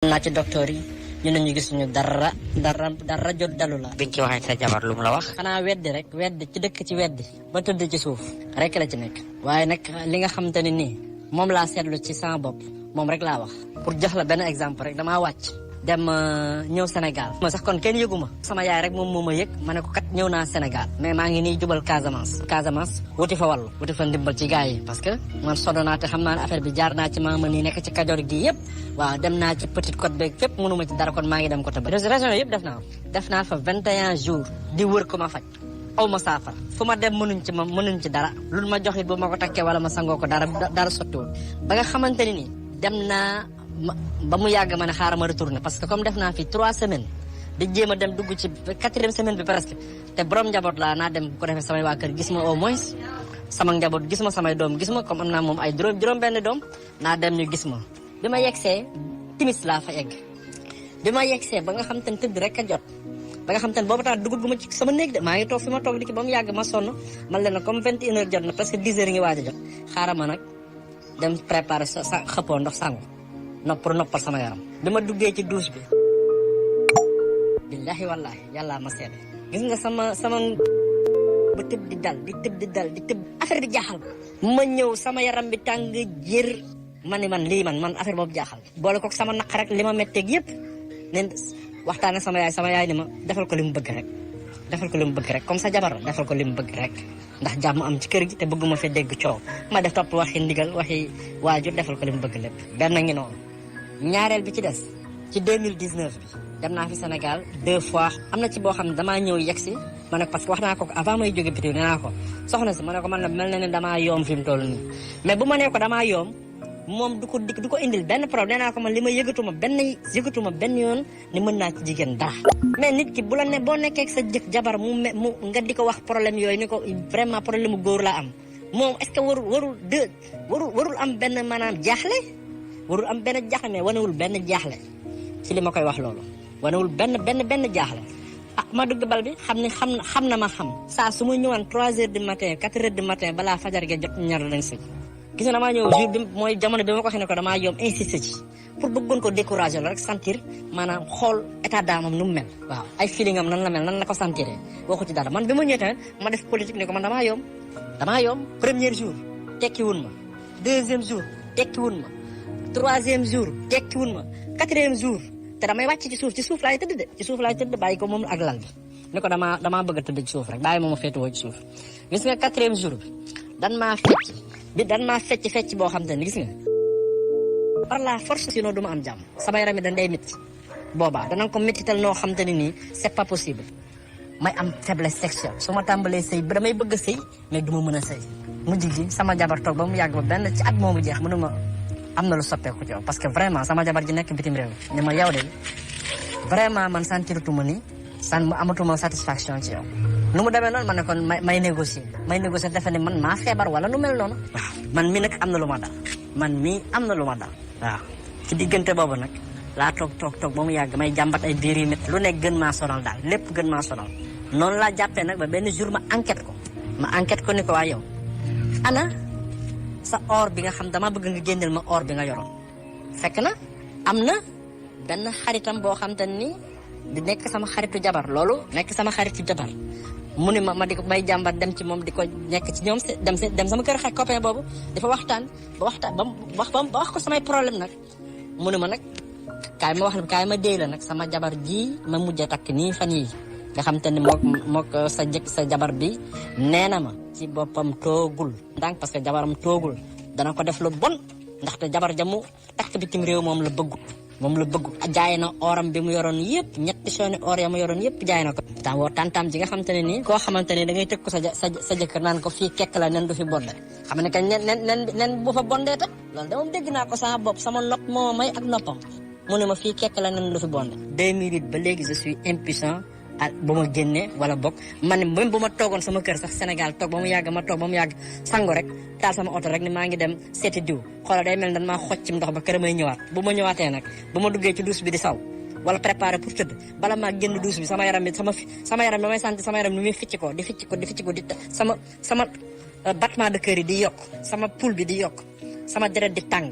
naa ci docteur yi ñu ne ñu gis ñu dara jot dalu la. biñ ci waxee sa jabar lu mu la wax. xanaa weddi ci dëkk ci weddi ba tëdd ci suuf rek la ci nekk. waaye nag li nga xamante ne nii moom laa seetlu ci sama bopp moom rek laa wax. pour jox la benn exemple rek damaa wàcc dem ñëw Sénégal. ma sax kon kenn yëgu ma. sama yaay rek moom moo ma yëg ma ne ko kat ñëw naa Sénégal. mais maa ngi nii jubal Casamance wuti fa wàllu wuti fa ndimbal ci gars yi parce que man sonn naa te xam naa ne affaire bi jaar naa ci maama nii nekk ci Kajoor gi yëpp. waaw dem naa ci Petite Côte beeg fépp mënuma ci dara kon maa ngi dem côté ba. région yëpp def naa fa 21 jours di wër ko ma faj. aw ma saafara fu ma dem mënuñ ci dara lu ma jox it bu ma ko takkee wala ma sangoo ko dara sottiwul ba nga xamante ni nii dem naa ba mu yàgg ma ne xaaral ma retourné parce que comme def naa fi 3 semaines di jéem a dem dugg ci 4e semaine bi presque te borom njaboot laa naa dem bu ko defee samay waa kër gis ma au moins sama njaboot gis ma samay doom gis ma comme am naa moom ay juróom benn doom naa dem ñu gis ma. bi ma yegsee timis laa fa egg bi ma yegsee ba nga xam te ne tëdd rek a jot ba nga xam te ne boobu tax dugub gu ma ci sama néeg de maa ngi toog fi ma toog di ki ba mu yàgg ma sonn man leen comme 21 heures jot na presque 10 heures ngi waaj a jot xaaral ma nag dem préparer sa xëppoo ndox sangu pour noppal sama yaram. bi ma duggee ci douche bi billahi wallahi yàllaa ma seede gis nga sama ba tëb di dal affaire bi jaaxal ma ñëw sama yaram bi tàng jër ma ni man affaire boobu jaaxal boole kook sama naq rek li ma metteeg yëpp nen waxtaan ak sama yaay ni ma defal ko li mu bëgg rek comme sa jabar la defal ko li mu bëgg rek ndax jàmm am ci kër gi te bëgguma fi dégg coow ma def topp waxi ndigal waxi waajur defal ko li mu bëgg lépp benn ngi noonu. ñaareel bi ci des ci 2019 bi dem naa fi Sénégal 2 fois am na ci boo xam ne damaa ñëw yegsi ma ne parce que wax naa ko avant may jóge bitim nee naa ko soxna si ma ne ko man na mel na ne damaa yoom fi mu toll nii mais bu ma nee ko damaa yoom moom du ko indil benn problème nee naa ko man li ma yëgatuma benn yoon ni mën naa ci jigéen dara. mais nit ki bu la ne boo nekkee ak sa jabar mu nga di ko wax problème yooyu ni ko vraiment problème mu góor laa am moom est-ce que warul am benn maanaam jaaxle warul am benn jaaxle mais wanewul benn jaaxle ci li ma koy wax loolu wanewul benn jaaxle. ah ma dugg bal bi xam na ma xam saa su ma ñëwaan 3 heures du matin 4 heures du matin balaa fajar ge jot ñaar lañ si. gis nga damaa ñëw jour bi mooy jamono bi ma ko waxee ne ko damaa yomb insisté ci pour bëggoon ko décourager la rek sentir maanaam xool état d'âme nu mu mel. waaw ay feeling am nan la mel nan la ko sentiree waxu ci dara man bi ma ñëwee tamit ma def politique ne ko man damaa yomb premier jour tekkiwul ma 2e jour tekkiwul ma 3e jour tekkiwul ma 4e jour te damay wàcc ci suuf laay tëdd bàyyi ko moom ak lal bi ne ko damaa bëgg a tëdd ci suuf rek bàyyi moom a féetewoo ci suuf gis nga 4e jour bi dan maa fecc boo xam te ne gis nga par la force sinon du ma am jàmm sama yaram mi dañ day métti boobaa danañ ko méttital noo xam te ne nii c'est pas possible may am faiblesse sexuelle su ma tàmbalee sëy ba damay bëgg a sëy mais du ma mën a sëy mujj gi sama jabar toog ba mu yàgg ba benn ci at moomu jeex mënuma am na lu soppeeku ci yow parce que vraiment sama jabar ji nekk bitim réew ni ma yow de vraiment man sentiratuma ni amatuma satisfaction ci yow nu mu demee noonu ma ne kon may négocier defe ne man maa feebar wala nu mel noonu. waaw man mii nag am na lu ma dal waaw ci diggante boobu nag laa toog ba mu yàgg may jàmbat ay biir yu métti lu nekk gën maa sonal daal lépp gën maa sonal noonu laa jàppee nag ba benn jour ma enquête ko ni ko waa yow ana sa or bi nga xam dama bëgg nga génneel ma or bi nga yoroon fekk na am na benn xaritam boo xam te ni di nekk sama xaritu jabar mu ni ma di ko may jàmbat dem ci moom di ko nekk ci ñoom dem sama kër xaj copain boobu dafa waxtaan ba wax ko samay problème nag mu ni ma nag kaay ma déy la nag sama jabar ji ma mujj a takk nii fan yii nga xam te ni mook sa jabar bi nee na ma ci boppam toogul ndànk parce que jabaram toogul dana ko def lu bon ndaxte jabar jamu takk bitim réew moom la bëggu jaay na oram bi mu yoroon yëpp ñetti sooni or ya mu yoroon yëpp jaay na ko tantam ji nga xamante ne nii koo xamante ne da ngay tëg ko sa jëkkër naan ko fii kekk la nen du fi bonde xam ne kañ nen bu fa bondee ta loolu de moom dégg naa ko sama bopp sama nopp moo may ak noppam mu ne ma fii kekk la nen du fi bonde 2008 ba léegi je suis impuissant ba ma génnee wala bokk man même bu ma toogoon sama kër sax Sénégal toog ba mu yàgg sangu rek taal sama oto rek ni maa ngi dem seeti diw xoolal day mel ne maa xoj ci ndox ba kër may ñëwaat bu ma ñëwaatee nag bu ma duggee ci douche bi di saw wala préparé pour tëdd bala maa génn douche bi sama yaram bi damay sentir sama yaram ni muy ficc ko di sama battement de cœur yi di yokk sama pouls bi di yokk sama deret di tàng